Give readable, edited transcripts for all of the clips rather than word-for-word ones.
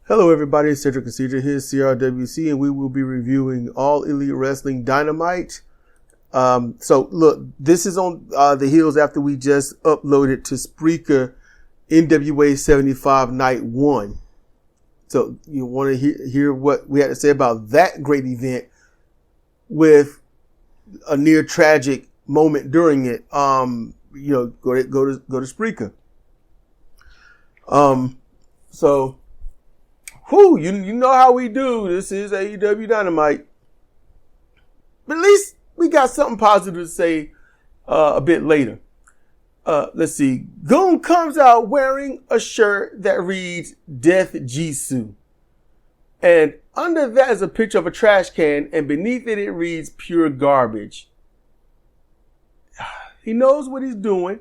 Hello everybody, it's CRWC. Here's CRWC, and we will be reviewing All Elite Wrestling Dynamite. So look, this is on the heels after we just uploaded to Spreaker NWA 75 Night 1. So you want to hear what we had to say about that great event with a near tragic moment during it. Go to Spreaker. You know how we do. This is AEW Dynamite. But at least we got something positive to say a bit later. Let's see. Goon comes out wearing a shirt that reads Death Jisoo. And under that is a picture of a trash can, and beneath it reads Pure Garbage. He knows what he's doing.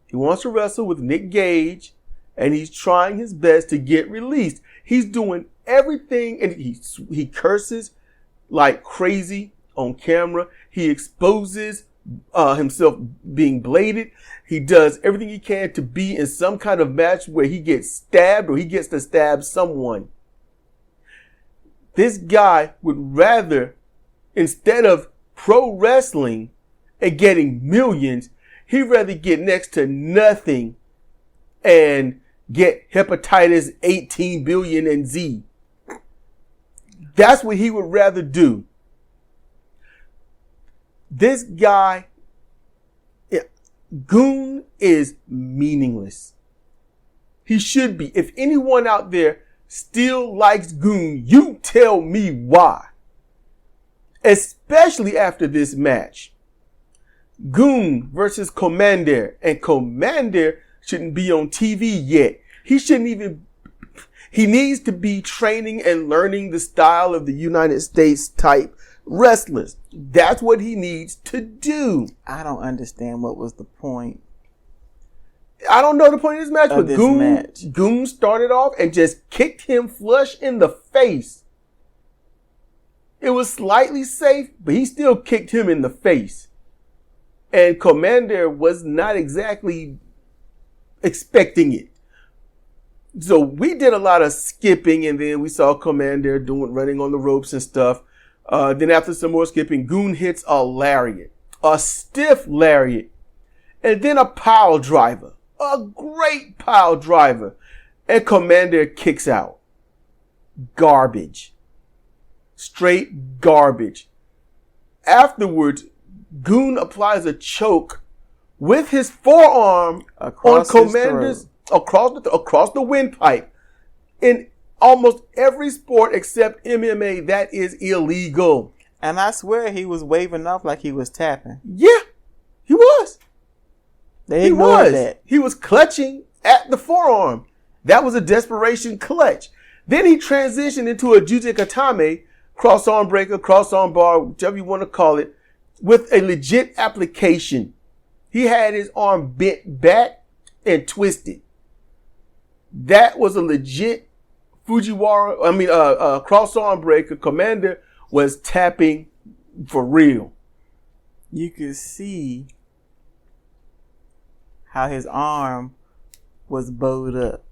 He wants to wrestle with Nick Gage, and he's trying his best to get released. He's doing everything, and he curses like crazy on camera. He exposes himself being bladed. He does everything he can to be in some kind of match where he gets stabbed or he gets to stab someone. This guy would rather, instead of pro wrestling and getting millions, he'd rather get next to nothing and get hepatitis 18 billion and Z. That's what he would rather do. This guy, Goon, is meaningless. He should be. If anyone out there still likes Goon, you tell me why. Especially after this match. Goon versus Commander. And Commander shouldn't be on TV yet. He needs to be training and learning the style of the United States type wrestlers. That's what he needs to do. I don't understand what was the point. I don't know the point of this match, but Goon started off and just kicked him flush in the face. It was slightly safe, but he still kicked him in the face. And Commander was not exactly expecting it. So we did a lot of skipping, and then we saw Commander running on the ropes and stuff. Then after some more skipping, Goon hits a lariat, a stiff lariat, and then a pile driver, a great pile driver, and Commander kicks out. Garbage. Straight garbage. Afterwards, Goon applies a choke with his forearm on Commander's across the windpipe. In almost every sport except MMA, that is illegal. And I swear he was waving off like he was tapping. Yeah, he was. They ignored that. He was clutching at the forearm. That was a desperation clutch. Then he transitioned into a Jujikatame, cross-arm breaker, cross-arm bar, whichever you want to call it, with a legit application. He had his arm bent back and twisted. That was a legit cross-arm breaker. Commander was tapping for real. You could see how his arm was bowed up.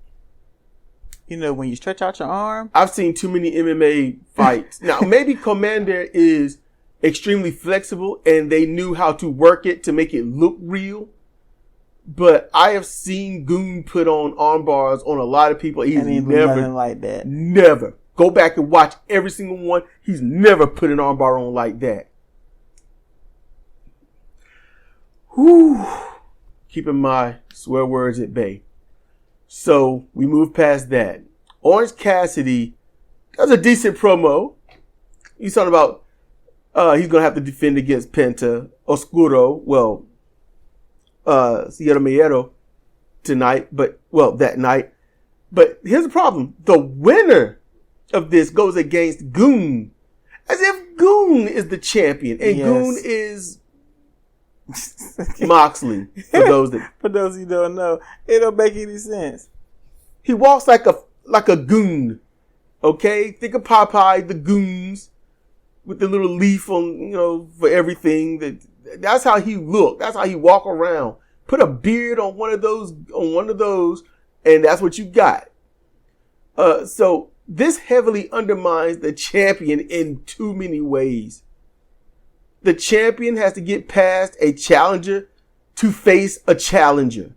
You know, when you stretch out your arm. I've seen too many MMA fights. Now, maybe Commander is extremely flexible and they knew how to work it to make it look real. But I have seen Goon put on arm bars on a lot of people. He's never like that. Never. Go back and watch every single one. He's never put an arm bar on like that. Whew. Keeping my swear words at bay. So we move past that. Orange Cassidy does a decent promo. He's talking about he's going to have to defend against Penta Oscuro. Well, Sierra Miero tonight, that night. But here's the problem. The winner of this goes against Goon. As if Goon is the champion. And yes. Goon is Moxley. For those who don't know, it don't make any sense. He walks like a goon. Okay? Think of Popeye, the goons, with the little leaf on, for everything. That's how he looked. That's how he walk around. Put a beard on one of those, and that's what you got. So this heavily undermines the champion in too many ways. The champion has to get past a challenger to face a challenger.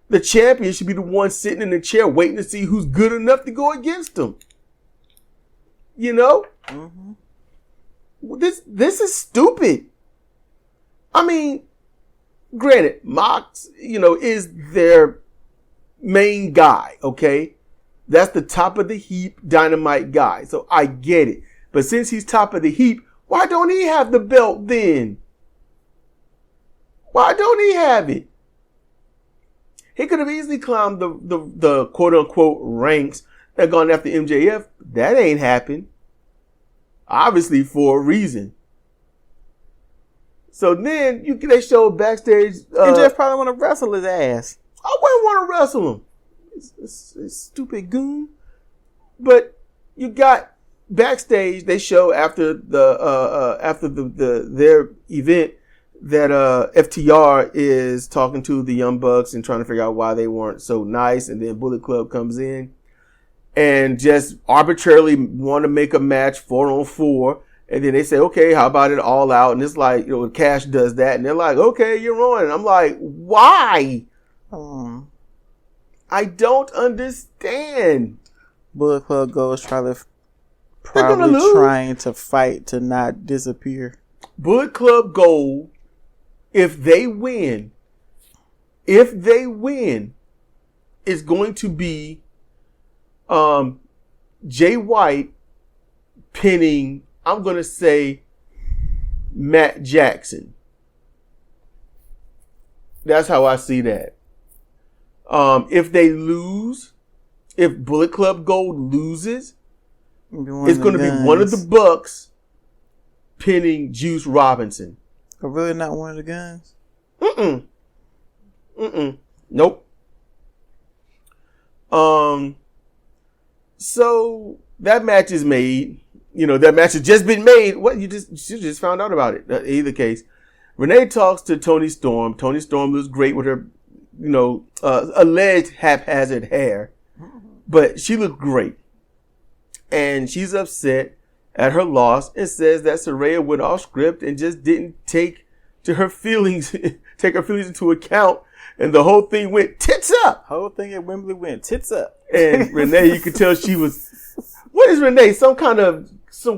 The champion should be the one sitting in the chair waiting to see who's good enough to go against him. You know? Mm-hmm. This is stupid. I mean, granted, Mox, is their main guy, okay? That's the top of the heap Dynamite guy. So I get it. But since he's top of the heap, why don't he have the belt then? Why don't he have it? He could have easily climbed the quote unquote ranks and gone after MJF. That ain't happened. Obviously for a reason. So then they show backstage. MJF probably want to wrestle his ass. I wouldn't want to wrestle him. It's stupid goon. But you got backstage. They show after their event that FTR is talking to the Young Bucks and trying to figure out why they weren't so nice. And then Bullet Club comes in and just arbitrarily want to make a match 4-on-4. And then they say, okay, how about it all out? And it's like, Cash does that. And they're like, okay, you're on. And I'm like, why? I don't understand. Bullet Club goes probably trying to fight to not disappear. Bullet Club goal, if they win, is going to be Jay White pinning, I'm going to say, Matt Jackson. That's how I see that. If they lose, if Bullet Club Gold loses, it's going to be one of the Bucks pinning Juice Robinson. Really not one of the guns? Nope. So that match is made. That match has just been made. What you just found out about it. Either case, Renee talks to Toni Storm. Toni Storm looks great with her, alleged haphazard hair, but she looked great. And she's upset at her loss and says that Saraya went off script and just didn't take her feelings into account. And the whole thing went tits up. Whole thing at Wembley went tits up. And Renee, you could tell she was, what is Renee? Some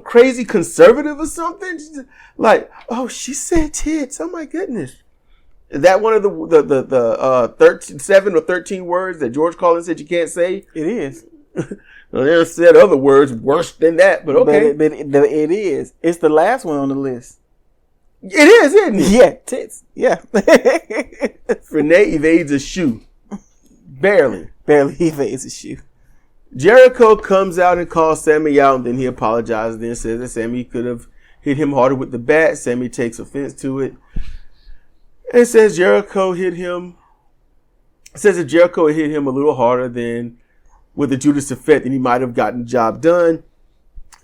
crazy conservative or something? Like, oh, she said tits. Oh my goodness. Is that one of the 7 or 13 words that George Carlin said you can't say? It is. Well, they said other words worse than that, but okay. But it is. It's the last one on the list. It is, isn't it? Yeah, tits. Yeah. Renee evades a shoe. Barely evades a shoe. Jericho comes out and calls Sammy out, and then he apologizes. Then says that Sammy could have hit him harder with the bat. Sammy takes offense to it. And says Jericho hit him. Says that Jericho hit him a little harder than with the Judas effect, and he might have gotten the job done.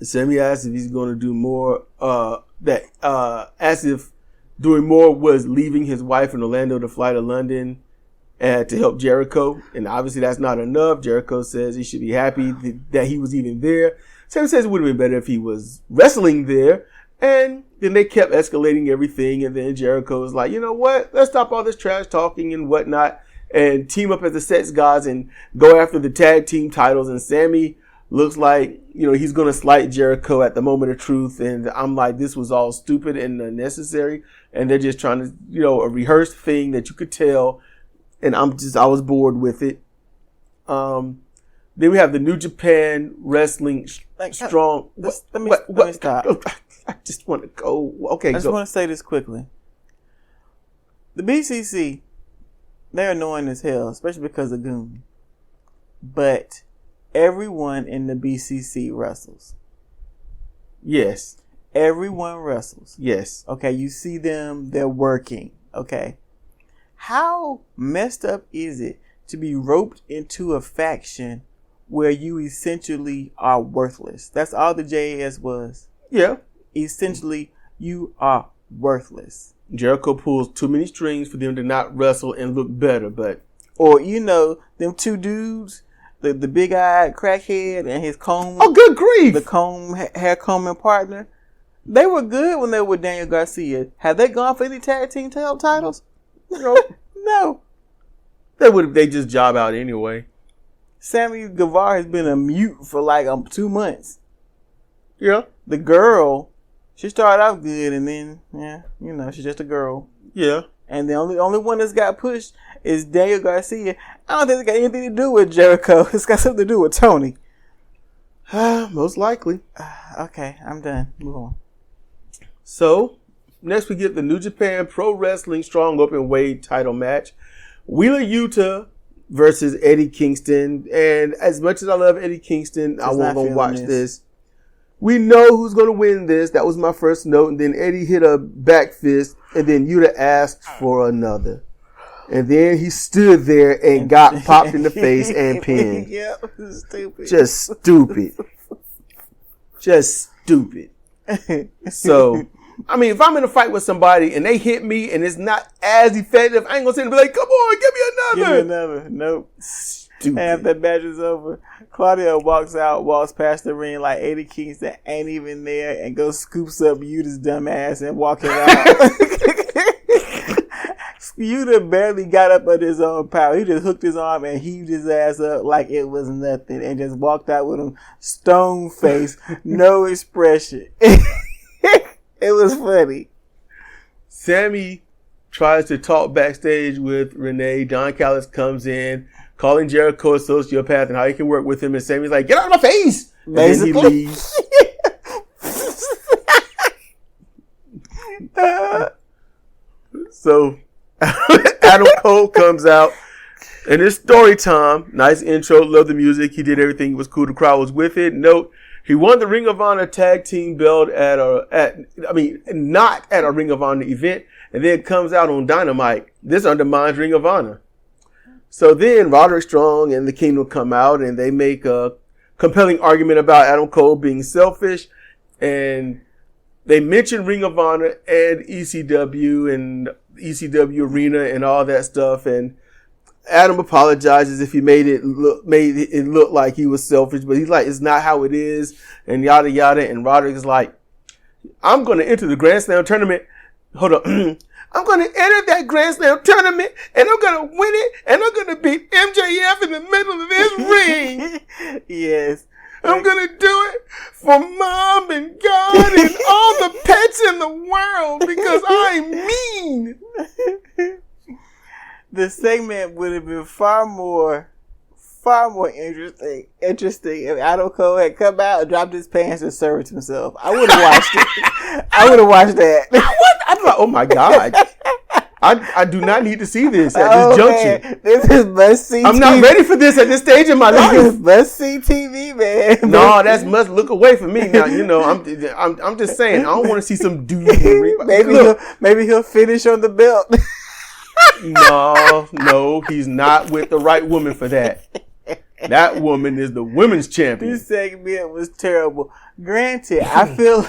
Sammy asks if he's going to do more. As if doing more was leaving his wife in Orlando to fly to London to help Jericho. And obviously that's not enough. Jericho says he should be happy that he was even there. Sammy says it would have been better if he was wrestling there. And then they kept escalating everything. And then Jericho was like, you know what? Let's stop all this trash talking and whatnot and team up as the Sets guys and go after the tag team titles. And Sammy looks like, he's going to slight Jericho at the moment of truth. And I'm like, this was all stupid and unnecessary. And they're just trying to, a rehearsed thing that you could tell. And I was bored with it. Then we have the New Japan Wrestling Strong. Let me stop. I just want to go. Okay, I just want to say this quickly. The BCC, they're annoying as hell, especially because of Goon. But everyone in the BCC wrestles. Yes. Everyone wrestles. Yes. Okay, you see them, they're working. Okay. How messed up is it to be roped into a faction where you essentially are worthless? That's all the JAS was. Yeah. Essentially, you are worthless. Jericho pulls too many strings for them to not wrestle and look better, but... Or, them two dudes the big-eyed crackhead and his comb. Oh, good grief! The hair combing partner. They were good when they were with Daniel Garcia. Have they gone for any tag team titles? No. They just job out anyway. Sammy Guevara has been a mute for like 2 months. Yeah. The girl, she started out good and then, she's just a girl. Yeah. And the only one that's got pushed is Daniel Garcia. I don't think it's got anything to do with Jericho. It's got something to do with Tony. Most likely. Okay, I'm done. Move on. So, next we get the New Japan Pro Wrestling Strong Openweight title match. Wheeler Yuta versus Eddie Kingston. And as much as I love Eddie Kingston, I won't go watch this. We know who's going to win this. That was my first note. And then Eddie hit a back fist. And then Yuta asked for another. And then he stood there and got popped in the face and pinned. Yep, stupid. Just stupid. Just stupid. So, I mean, if I'm in a fight with somebody and they hit me and it's not as effective, I ain't going to sit and be like, come on, give me another. Give me another. Nope. Stupid. And after that match is over, Claudio walks past the ring like Eddie Kingston ain't even there and goes scoops up Yuta's dumb ass and walking out. Yuta barely got up under his own power. He just hooked his arm and heaved his ass up like it was nothing and just walked out with him stone face, no expression. It was funny. Sammy tries to talk backstage with Renee. Don Callis comes in, calling Jericho a sociopath and how he can work with him. And Sammy's like, get out of my face! Basically. And then he leaves. So Adam Cole comes out and it's story time. Nice intro. Love the music. He did everything. It was cool. The crowd was with it. Note, he won the Ring of Honor tag team belt not at a Ring of Honor event, and then comes out on Dynamite. This undermines Ring of Honor. So then Roderick Strong and the Kingdom come out and they make a compelling argument about Adam Cole being selfish, and they mention Ring of Honor and ECW and ECW Arena and all that stuff, and Adam apologizes if he made it look like he was selfish, but he's like, it's not how it is, and yada yada. And Roderick is like, I'm going to enter the Grand Slam tournament. Hold on. I'm going to enter that Grand Slam tournament, and I'm going to win it, and I'm going to beat MJF in the middle of this ring. Yes. I'm going to do it for Mom and God and all the pets in the world because I'm mean. The segment would have been far more interesting if Adam Cole had come out and dropped his pants and served himself. I would have watched it. I would have watched that. I thought, oh my God. I do not need to see this at this junction. Man. This is must-see I'm not ready for this at this stage in my life. This is must-see TV, man. No, that's must look away from me now. You know, I'm just saying, I don't want to see some dude. Maybe he'll finish on the belt. No, he's not with the right woman for that. That woman is the women's champion. This segment was terrible. Granted, I feel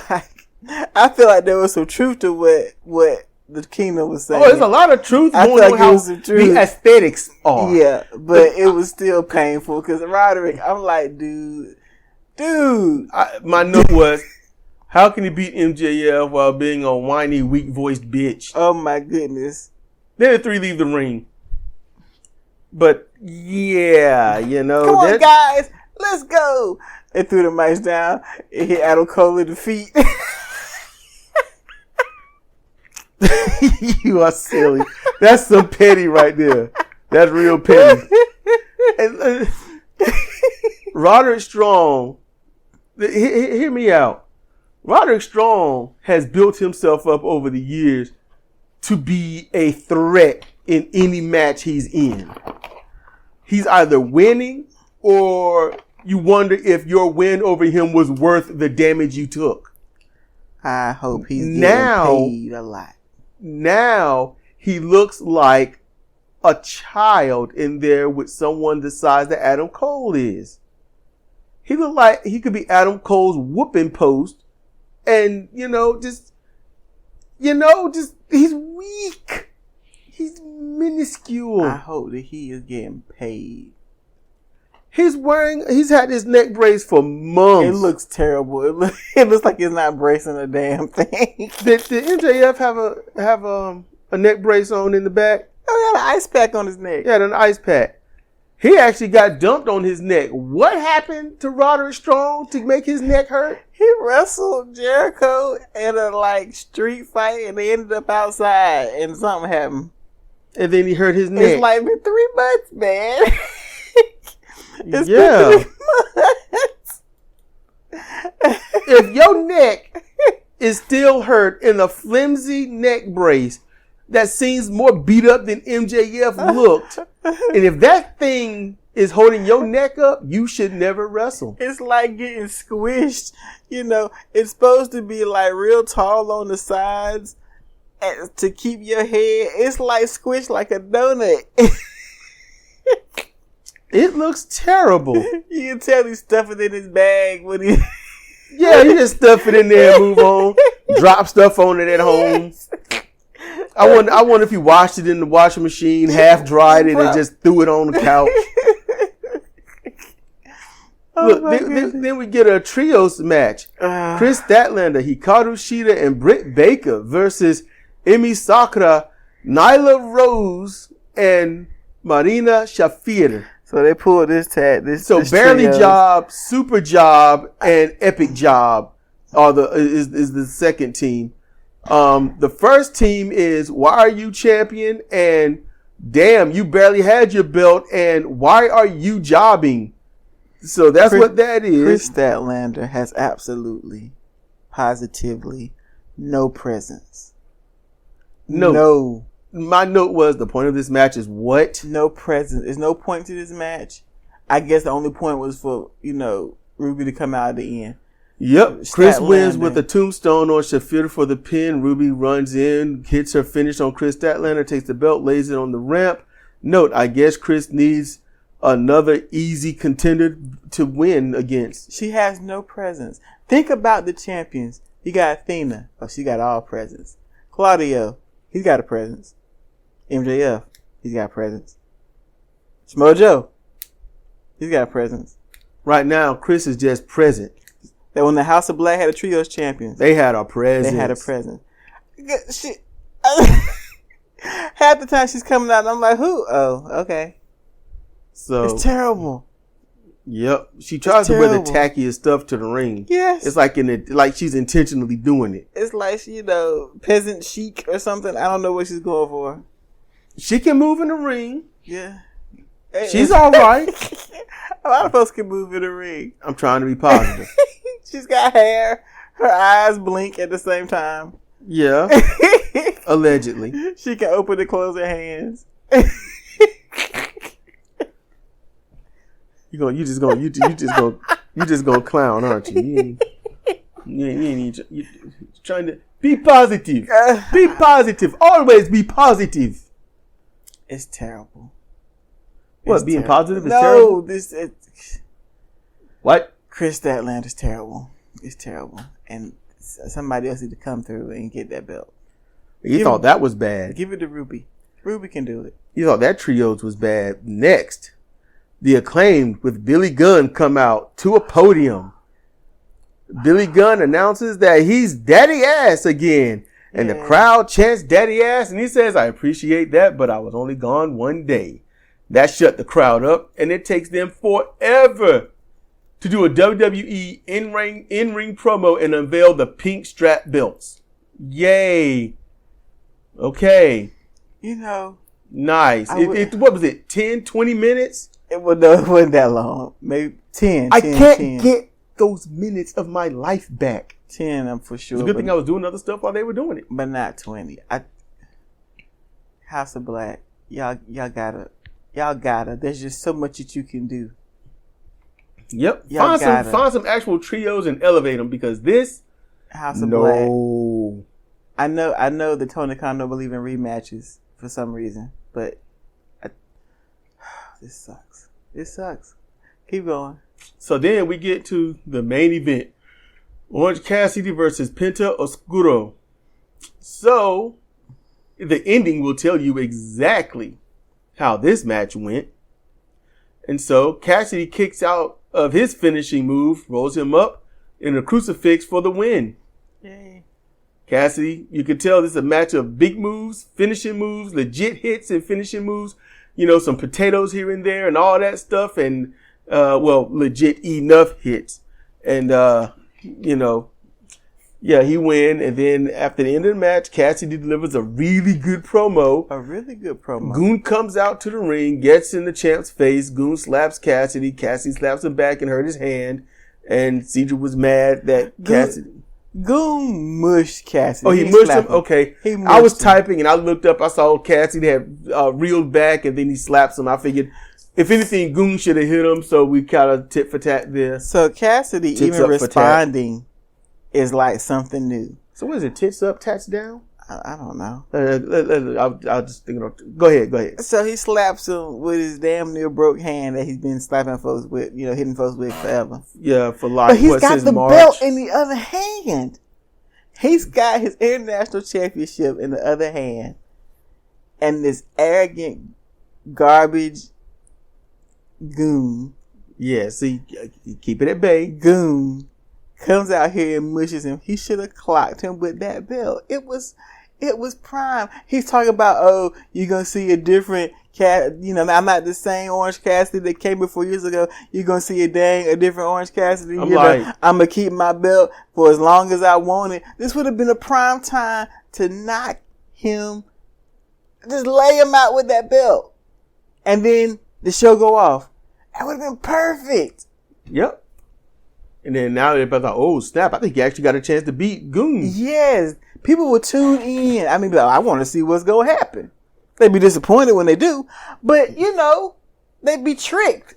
like there was some truth to what the Kingdom was saying. Oh, there's a lot of truth going on how the aesthetics are. Yeah, but it was still painful because Roderick, I'm like, dude. My note was, how can he beat MJF while being a whiny, weak-voiced bitch? Oh my goodness. Then the three leave the ring. But, yeah, you know. Come on, guys. Let's go. They threw the mics down. It hit Adam Cole in the feet. You are silly. That's some petty right there. That's real petty. Roderick Strong, hear me out. Roderick Strong has built himself up over the years to be a threat in any match he's in. He's either winning or you wonder if your win over him was worth the damage you took. I hope he's getting paid a lot. Now he looks like a child in there with someone the size that Adam Cole is. He looked like he could be Adam Cole's whooping post, and just he's weak. He's minuscule. I hope that he is getting paid. He's had this neck brace for months. It looks terrible. It looks like he's not bracing a damn thing. Did MJF have a neck brace on in the back? Oh, he had an ice pack on his neck. He had an ice pack. He actually got dumped on his neck. What happened to Roderick Strong to make his neck hurt? He wrestled Jericho in a street fight, and they ended up outside, and something happened. And then he hurt his neck. It's been 3 months, man. It's yeah. been 3 months. If your neck is still hurt in a flimsy neck brace that seems more beat up than MJF looked, and if that thing is holding your neck up, you should never wrestle. It's like getting squished. It's supposed to be real tall on the sides to keep your head. It's squished like a donut. It looks terrible. You can tell he's stuffing it in his bag when he... Yeah, you just stuff it in there and move on. Drop stuff on it at home. I wonder if he washed it in the washing machine, half dried it, and just threw it on the couch. Look, then we get a trios match. Chris Statlander, Hikaru Shida, and Britt Baker versus Emi Sakura, Nyla Rose, and Marina Shafir. So they pulled this tag. This Barely trios. Job, Super Job, and Epic Job is the second team. The first team is Why Are You Champion? And damn, you barely had your belt. And why are you jobbing? So that's what that is. Chris Statlander has absolutely, positively no presence. No. My note was the point of this match is what? No presence. There's no point to this match. I guess the only point was for, Ruby to come out at the end. Yep. Chris wins with a tombstone on Shafir for the pin. Ruby runs in, hits her finish on Chris Statlander, takes the belt, lays it on the ramp. Note, I guess Chris needs another easy contender to win against. She has no presence. Think about the champions. You got Athena. Oh, she got all presence. Claudio, he's got a presence. MJF, he's got a presence. Smojo, he's got a presence. Right now, Chris is just present. That when the House of Black had a trios champions, they had a presence. Shit. Half the time she's coming out, and I'm like, who? Oh, okay. So it's terrible. Yep, she tries to wear the tackiest stuff to the ring. Yes, it's like she's intentionally doing it. It's like peasant chic or something. I don't know what she's going for. She can move in the ring. Yeah, she's all right. A lot of folks can move in the ring. I'm trying to be positive. She's got hair. Her eyes blink at the same time. Yeah, allegedly. She can open and close her hands. You just gonna clown, aren't you? You trying to be positive. Be positive. Always be positive. It's terrible. What, being positive is terrible? No, What? Chris Statlander is terrible. It's terrible, and somebody else need to come through and get that belt. You thought that was bad. Give it to Ruby. Ruby can do it. You thought that trios was bad. Next, the Acclaimed with Billy Gunn come out to a podium. Billy Gunn announces that he's daddy ass again. And the crowd chants daddy ass. And he says, I appreciate that, but I was only gone one day. That shut the crowd up. And it takes them forever to do a WWE in-ring promo and unveil the pink strap belts. Yay. Okay. Nice. What was it? 10, 20 minutes? It wasn't that long. Maybe 10. I can't get those minutes of my life back. 10, I'm for sure. It's a good thing I was doing other stuff while they were doing it. But not 20. House of Black. Y'all gotta. There's just so much that you can do. Yep. Find some actual trios and elevate them, because this House of Black. I know that Tony Khan don't believe in rematches for some reason, but this sucks. It sucks. Keep going. So then we get to the main event. Orange Cassidy versus Penta Oscuro. So the ending will tell you exactly how this match went. And so Cassidy kicks out of his finishing move, rolls him up in a crucifix for the win. Yay. Cassidy, you can tell this is a match of big moves, finishing moves, legit hits and finishing moves. You know, some potatoes here and there and all that stuff. And, legit enough hits. And, he win. And then after the end of the match, Cassidy delivers a really good promo. Goon comes out to the ring, gets in the champ's face. Goon slaps Cassidy. Cassidy slaps him back and hurt his hand. And Cedric was mad that Cassidy... Goon mushed Cassidy. Oh, he mushed him? Okay. I was typing and I looked up. I saw Cassidy had reeled back and then he slaps him. I figured, if anything, Goon should have hit him. So we kind of tit for tat there. So Cassidy even responding is like something new. So what is it? Tits up, tats down? I don't know. I'll just think of it. Go ahead. So he slaps him with his damn near broke hand that he's been slapping folks with, hitting folks with forever. Yeah, for life. But he's got the belt in the other hand. He's got his international championship in the other hand. And this arrogant garbage Goon. Yeah, see, keep it at bay. Goon comes out here and mushes him. He should have clocked him with that belt. It was prime. He's talking about, you're going to see a different cat. I'm not the same Orange Cassidy that came before years ago. You're going to see a different Orange Cassidy. I'm going to keep my belt for as long as I want it. This would have been a prime time to knock him, just lay him out with that belt. And then the show go off. That would have been perfect. Yep. And then now everybody's like, oh, snap. I think he actually got a chance to beat Goon. Yes. People will tune in. I mean, I want to see what's going to happen. They'd be disappointed when they do. But, they'd be tricked.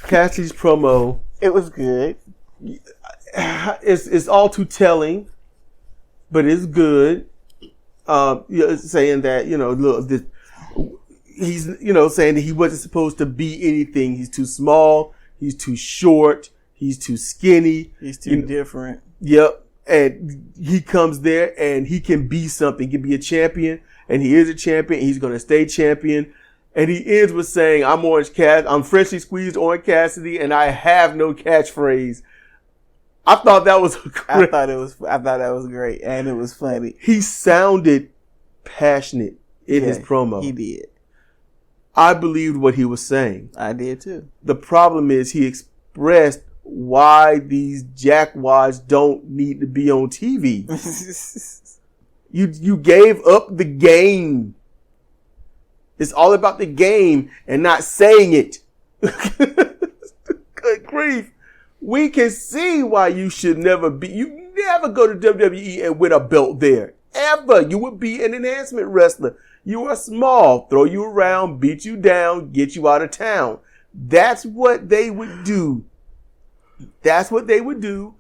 Cassidy's promo. It was good. It's all too telling, but it's good. Saying that, he's, saying that he wasn't supposed to be anything. He's too small. He's too short. He's too skinny. He's too different. Yep. And he comes there and he can be something. He can be a champion. And he is a champion. And he's going to stay champion. And he ends with saying, I'm freshly squeezed Orange Cassidy and I have no catchphrase. I thought that was great. I thought that was great. And it was funny. He sounded passionate in his promo. He did. I believed what he was saying. I did too. The problem is he expressed why these jackwads don't need to be on TV. You gave up the game. It's all about the game and not saying it. Good grief. We can see why you should never go to WWE and win a belt there. Ever. You would be an enhancement wrestler. You are small, throw you around, beat you down, get you out of town. That's what they would do. That's what they would do.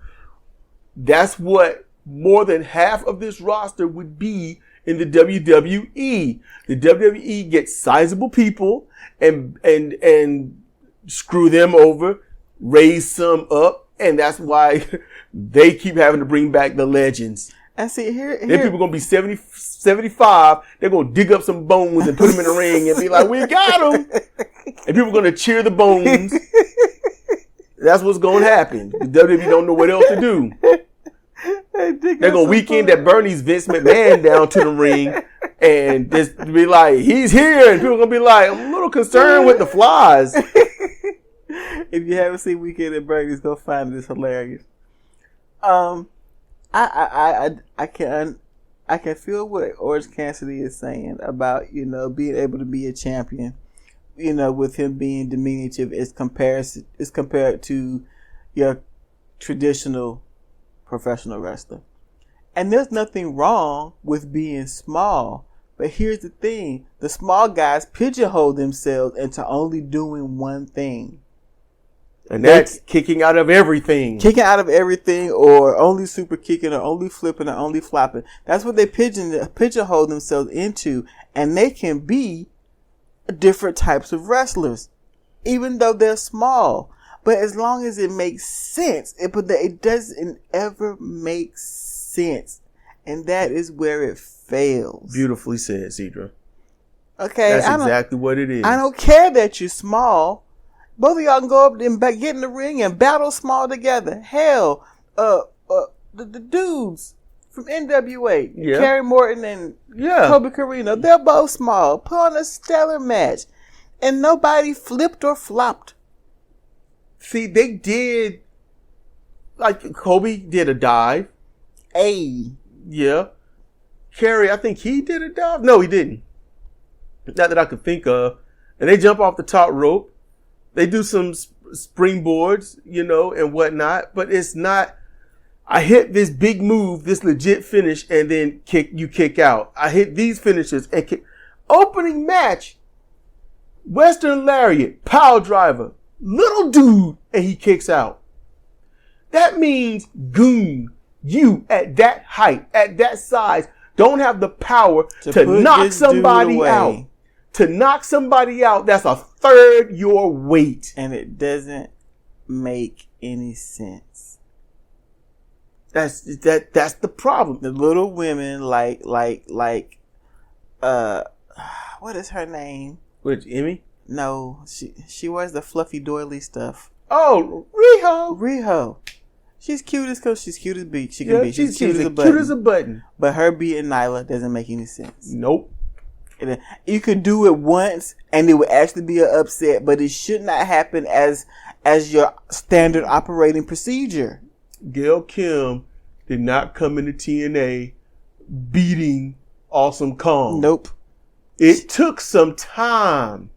That's what more than half of this roster would be in the WWE. The WWE gets sizable people and screw them over, raise some up, and that's why they keep having to bring back the legends. And see, here then people are going to be 70, 75. They're going to dig up some bones and put them in the ring and be like, we got them. And people are going to cheer the bones. That's what's going to happen. The WWE don't know what else to do. They're going to weekend that Bernie's Vince McMahon down to the ring and just be like, he's here. And people are going to be like, I'm a little concerned with the flies. If you haven't seen Weekend at Bernie's, go find it. It's hilarious. I can feel what Orange Cassidy is saying about, being able to be a champion, with him being diminutive is compared to your traditional professional wrestler. And there's nothing wrong with being small. But here's the thing. The small guys pigeonhole themselves into only doing one thing. And that's kicking out of everything. Kicking out of everything, or only super kicking, or only flipping, or only flopping. That's what they pigeonhole themselves into. And they can be different types of wrestlers, even though they're small. But as long as it makes sense, it doesn't ever make sense. And that is where it fails. Beautifully said, Cedra. Okay, that's exactly what it is. I don't care that you're small. Both of y'all can go up and get in the ring and battle small together. Hell, the dudes from NWA, Kerry Morton and Kobe Carino, they're both small. Put on a stellar match, and nobody flipped or flopped. See, they did. Like Kobe did a dive. Yeah. Kerry, I think he did a dive. No, he didn't. Not that I could think of. And they jump off the top rope. They do some springboards, and whatnot. But it's not, I hit this big move, this legit finish, and then kick out. I hit these finishes and kick. Opening match, Western Lariat, power driver, little dude, and he kicks out. That means, Goon, you at that height, at that size, don't have the power to knock somebody out. To knock somebody out, that's a third your weight. And it doesn't make any sense. That's the problem. The little women like what is her name? Which, Emmy? No, she wears the fluffy doily stuff. Oh, Riho. She's cute as she's cute as beat. She can be. She's cute as a button. But her beating Nyla doesn't make any sense. Nope. You could do it once and it would actually be an upset, but it should not happen as your standard operating procedure. Gail Kim did not come into TNA beating Awesome Kong. Nope. It took some time,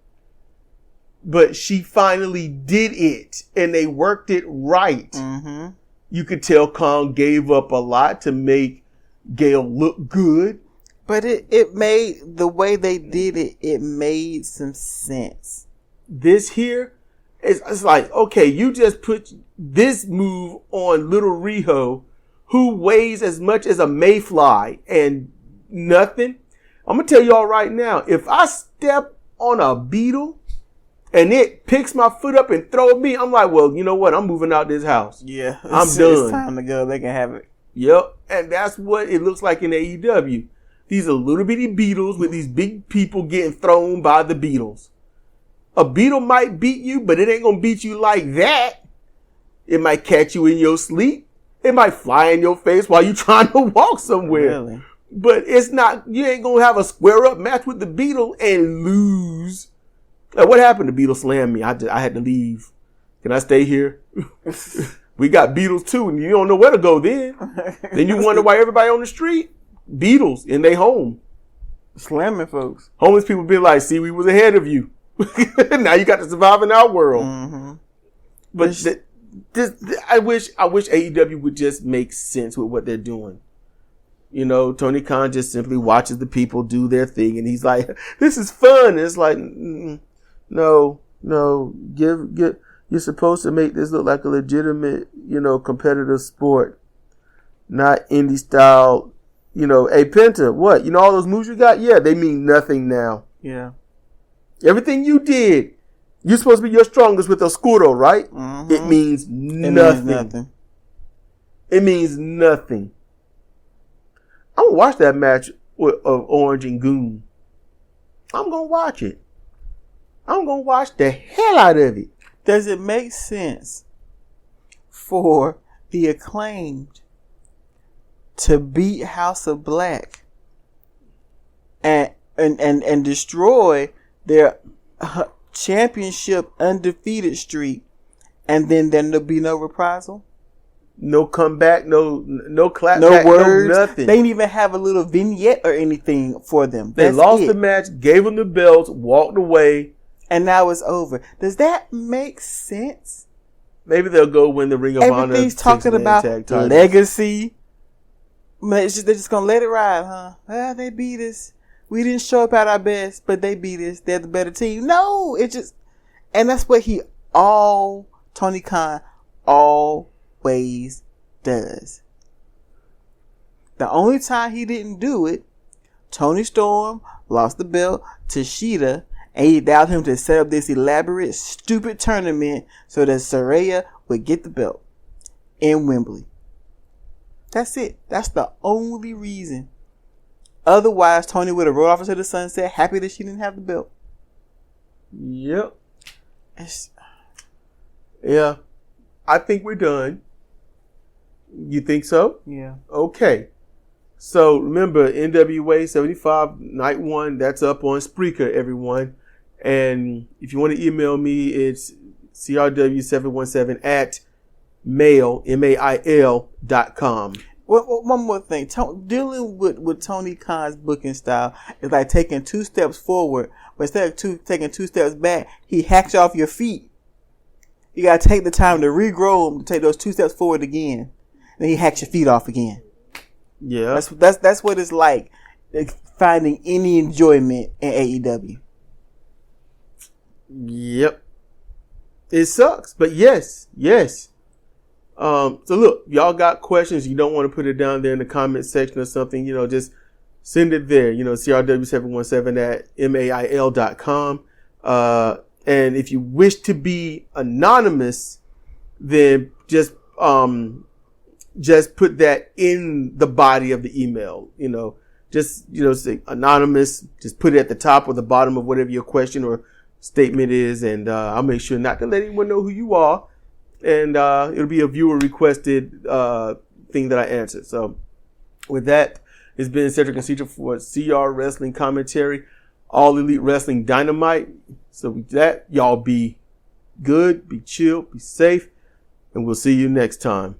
but she finally did it, and they worked it right. Mm-hmm. You could tell Kong gave up a lot to make Gail look good. But it made, the way they did it, it made some sense. This here, it's like, okay, you just put this move on little Riho, who weighs as much as a mayfly and nothing. I'm going to tell y'all right now, if I step on a beetle and it picks my foot up and throws me, I'm like, well, you know what? I'm moving out this house. Yeah. I'm done. It's time to go. They can have it. Yep. And that's what it looks like in AEW. These are little bitty beetles with these big people getting thrown by the beetles. A beetle might beat you, but it ain't going to beat you like that. It might catch you in your sleep. It might fly in your face while you're trying to walk somewhere. Really? But it's not, you ain't going to have a square up match with the beetle and lose. Like, what happened? The beetle slammed me. I had to leave. Can I stay here? We got beetles too, and you don't know where to go then. Then you wonder why everybody on the street, beetles in their home. Slamming folks. Homeless people be like, see, we was ahead of you. Now you got to survive in our world. Mm-hmm. But I wish AEW would just make sense with what they're doing. Tony Khan just simply watches the people do their thing, and he's like, this is fun. And it's like, no, you're supposed to make this look like a legitimate, competitive sport, not indie style. Hey, Penta, what? All those moves you got? Yeah, they mean nothing now. Yeah. Everything you did, you're supposed to be your strongest with Oscuro, right? Mm-hmm. It means nothing. It means nothing. I'm going to watch that match of Orange and Goon. I'm going to watch it. I'm going to watch the hell out of it. Does it make sense for the Acclaimed to beat House of Black and destroy their championship undefeated streak, and then there'll be no reprisal? No comeback, no clap no back, words, no nothing. They didn't even have a little vignette or anything for them. They lost the match, gave them the belts, walked away. And now it's over. Does that make sense? Maybe they'll go win the Ring of Honor. Everything's talking about legacy. They're just going to let it ride, huh? Well, they beat us. We didn't show up at our best, but they beat us. They're the better team. No, and that's what Tony Khan always does. The only time he didn't do it, Tony Storm lost the belt to Shida, and he allowed him to set up this elaborate, stupid tournament so that Saraya would get the belt in Wembley. That's it. That's the only reason Otherwise, Tony would have rode off into the sunset, happy that she didn't have the belt. Yep. Yeah. I think we're done. You think so? Yeah. Okay. So remember, NWA 75 Night 1, that's up on Spreaker, everyone. And if you want to email me, it's CRW717 at mail.com. Well, one more thing. Dealing with Tony Khan's booking style is like taking 2 steps forward, but instead of taking 2 steps back, he hacks off your feet. You gotta take the time to regrow them to take those 2 steps forward again. Then he hacks your feet off again. Yeah. That's what it's like finding any enjoyment in AEW. Yep. It sucks, but yes. So look, y'all got questions, you don't want to put it down there in the comment section or something, just send it there, CRW717 at mail.com. And if you wish to be anonymous, then just put that in the body of the email, say anonymous, just put it at the top or the bottom of whatever your question or statement is. And, I'll make sure not to let anyone know who you are. And, it'll be a viewer requested, thing that I answered. So with that, it's been Cedric and Cedric for CR Wrestling Commentary, All Elite Wrestling Dynamite. So with that, y'all be good, be chill, be safe, and we'll see you next time.